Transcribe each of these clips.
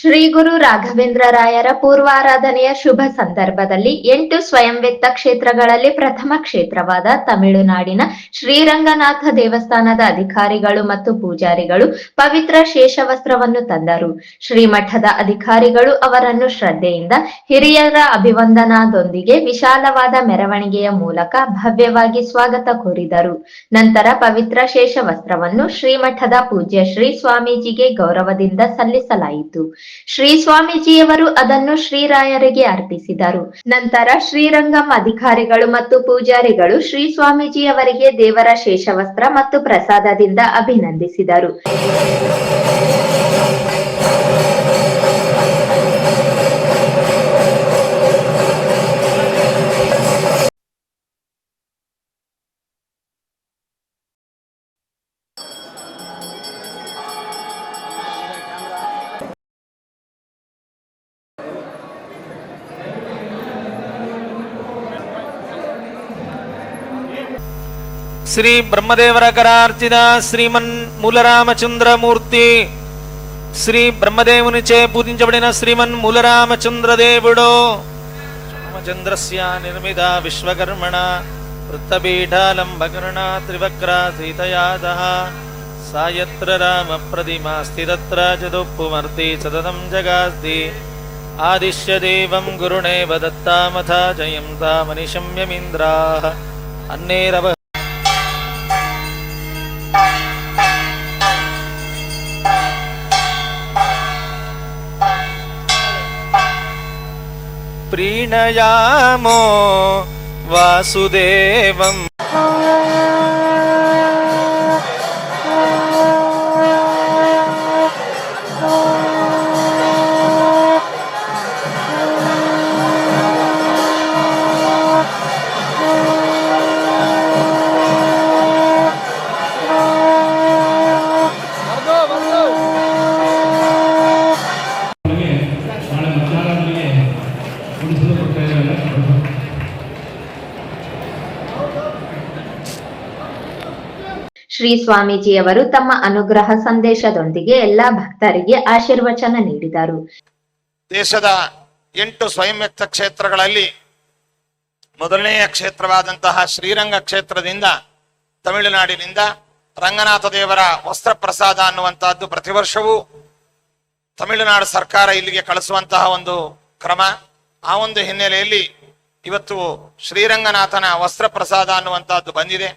ಶ್ರೀ ಗುರು ರಾಘವೇಂದ್ರ ರಾಯರ ಪೂರ್ವಾರಾಧನೆಯ ಶುಭ ಸಂದರ್ಭದಲ್ಲಿ 8 ಸ್ವಯಂವಿತ್ತ ಕ್ಷೇತ್ರಗಳಲ್ಲಿ ಪ್ರಥಮ ಕ್ಷೇತ್ರವಾದ ತಮಿಳುನಾಡಿನ ಶ್ರೀರಂಗನಾಥ ದೇವಸ್ಥಾನದ ಅಧಿಕಾರಿಗಳು ಮತ್ತು ಪೂಜಾರಿಗಳು ಪವಿತ್ರ ಶೇಷವಸ್ತ್ರವನ್ನು ತಂದರು. ಶ್ರೀಮಠದ ಅಧಿಕಾರಿಗಳು ಅವರನ್ನು ಶ್ರದ್ಧೆಯಿಂದ ಹಿರಿಯರ ಅಭಿವಂದನಾದೊಂದಿಗೆ ವಿಶಾಲವಾದ ಮೆರವಣಿಗೆಯ ಮೂಲಕ ಭವ್ಯವಾಗಿ ಸ್ವಾಗತ ಕೋರಿದರು. ನಂತರ ಪವಿತ್ರ ಶೇಷವಸ್ತ್ರವನ್ನು ಶ್ರೀಮಠದ ಪೂಜ್ಯ ಶ್ರೀ ಸ್ವಾಮೀಜಿಗೆ ಗೌರವದಿಂದ ಸಲ್ಲಿಸಲಾಯಿತು. ಶ್ರೀ ಸ್ವಾಮೀಜಿಯವರು ಅದನ್ನು ಶ್ರೀರಾಯರಿಗೆ ಅರ್ಪಿಸಿದರು. ನಂತರ ಶ್ರೀರಂಗಂ ಅಧಿಕಾರಿಗಳು ಮತ್ತು ಪೂಜಾರಿಗಳು ಶ್ರೀ ಸ್ವಾಮೀಜಿಯವರಿಗೆ ದೇವರ ಶೇಷವಸ್ತ್ರ ಮತ್ತು ಪ್ರಸಾದದಿಂದ ಅಭಿನಂದಿಸಿದರು. ಶ್ರೀ ಬ್ರಹ್ಮದೇವರ ಕರಾರ್ಚಿತ శ్రీమన్ మూలరామచంద్ర మూర్తి శ్రీ బ్రహ్మదేవునిచే పూజించబడిన శ్రీమన్ మూలరామచంద్ర దేవుడు రామచంద్రస్య నిర్మిత విశ్వకర్మణ వృత్తపీఠాలంబకర్ణ త్రివక్ర సీతయాదః సాయత్ర రామ ప్రతిమా స్థిరత్ర చతుఃపుమర్తి సతతం జగాస్తి ఆదిశ్య దేవం గురుణేవ దత్తామథ జయం తామనిశమ్యమింద్రాః అన్నేరవ ప్రీణయామో వాసుదేవం ಶ್ರೀ ಸ್ವಾಮೀಜಿಯವರು ತಮ್ಮ ಅನುಗ್ರಹ ಸಂದೇಶದೊಂದಿಗೆ ಎಲ್ಲಾ ಭಕ್ತರಿಗೆ ಆಶೀರ್ವಚನ ನೀಡಿದರು. ದೇಶದ 8 ಸ್ವಯಂವ್ಯಕ್ತ ಕ್ಷೇತ್ರಗಳಲ್ಲಿ ಮೊದಲನೆಯ ಕ್ಷೇತ್ರವಾದಂತಹ ಶ್ರೀರಂಗ ಕ್ಷೇತ್ರದಿಂದ ತಮಿಳುನಾಡಿನಿಂದ ರಂಗನಾಥ ದೇವರ ವಸ್ತ್ರ ಪ್ರಸಾದ ಅನ್ನುವಂತಹದ್ದು ಪ್ರತಿ ವರ್ಷವೂ ತಮಿಳುನಾಡು ಸರ್ಕಾರ ಇಲ್ಲಿಗೆ ಕಳಿಸುವಂತಹ ಒಂದು ಕ್ರಮ. ಆ ಒಂದು ಹಿನ್ನೆಲೆಯಲ್ಲಿ ಇವತ್ತು ಶ್ರೀರಂಗನಾಥನ ವಸ್ತ್ರ ಪ್ರಸಾದ ಅನ್ನುವಂತಹದ್ದು ಬಂದಿದೆ.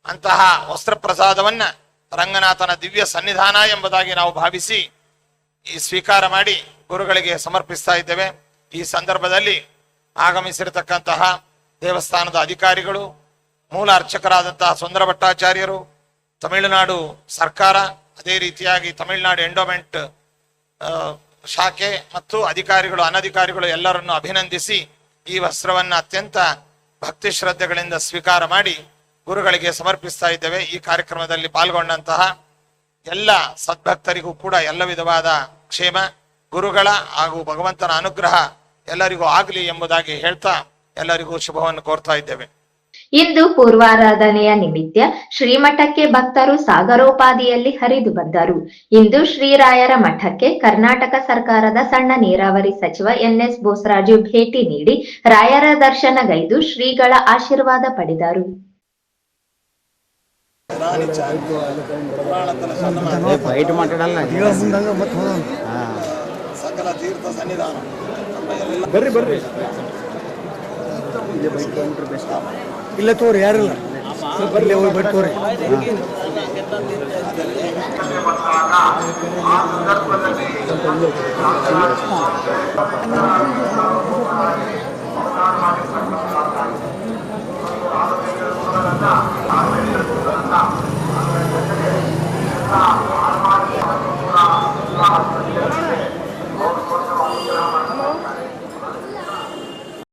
ಅಂತಹ ವಸ್ತ್ರ ಪ್ರಸಾದವನ್ನ ರಂಗನಾಥನ ದಿವ್ಯ ಸನ್ನಿಧಾನ ಎಂಬುದಾಗಿ ನಾವು ಭಾವಿಸಿ ಈ ಸ್ವೀಕಾರ ಮಾಡಿ ಗುರುಗಳಿಗೆ ಸಮರ್ಪಿಸ್ತಾ ಇದ್ದೇವೆ. ಈ ಸಂದರ್ಭದಲ್ಲಿ ಆಗಮಿಸಿರತಕ್ಕಂತಹ ದೇವಸ್ಥಾನದ ಅಧಿಕಾರಿಗಳು, ಮೂಲ ಅರ್ಚಕರಾದಂತಹ ಸುಂದರ ಭಟ್ಟಾಚಾರ್ಯರು, ತಮಿಳುನಾಡು ಸರ್ಕಾರ, ಅದೇ ರೀತಿಯಾಗಿ ತಮಿಳುನಾಡು ಎಂಡೋಮೆಂಟ್ ಶಾಖೆ ಮತ್ತು ಅಧಿಕಾರಿಗಳು, ಅನಧಿಕಾರಿಗಳು ಎಲ್ಲರನ್ನು ಅಭಿನಂದಿಸಿ ಈ ವಸ್ತ್ರವನ್ನ ಅತ್ಯಂತ ಭಕ್ತಿ ಶ್ರದ್ಧೆಗಳಿಂದ ಸ್ವೀಕಾರ ಮಾಡಿ ಗುರುಗಳಿಗೆ ಸಮರ್ಪಿಸ್ತಾ ಇದ್ದೇವೆ. ಈ ಕಾರ್ಯಕ್ರಮದಲ್ಲಿ ಪಾಲ್ಗೊಂಡಂತಹ ಎಲ್ಲ ಸದ್ಭಕ್ತರಿಗೂ ಕೂಡ ಎಲ್ಲ ವಿಧವಾದ ಕ್ಷೇಮ, ಗುರುಗಳ ಹಾಗೂ ಭಗವಂತನ ಅನುಗ್ರಹ ಎಲ್ಲರಿಗೂ ಆಗಲಿ ಎಂಬುದಾಗಿ ಹೇಳ್ತಾ ಎಲ್ಲರಿಗೂ ಶುಭವನ್ನು ಕೋರ್ತಾ ಇದ್ದೇವೆ. ಇಂದು ಪೂರ್ವಾರಾಧನೆಯ ನಿಮಿತ್ತ ಶ್ರೀಮಠಕ್ಕೆ ಭಕ್ತರು ಸಾಗರೋಪಾದಿಯಲ್ಲಿ ಹರಿದು ಬಂದರು. ಇಂದು ಶ್ರೀರಾಯರ ಮಠಕ್ಕೆ ಕರ್ನಾಟಕ ಸರ್ಕಾರದ ಸಣ್ಣ ನೀರಾವರಿ ಸಚಿವ NS ಬೋಸರಾಜು ಭೇಟಿ ನೀಡಿ ರಾಯರ ದರ್ಶನಗೈದು ಶ್ರೀಗಳ ಆಶೀರ್ವಾದ ಪಡೆದರು. ಸಕಲ ತೀರ್ಥ ಸನ್ನಿಧಾನ ಬರ್ರಿ ಇಲ್ಲ ತೋರಿ, ಯಾರಿಲ್ಲ ಬರ್ಲಿ, ಹೋಗಿ ಬಟ್ ತೋರಿ.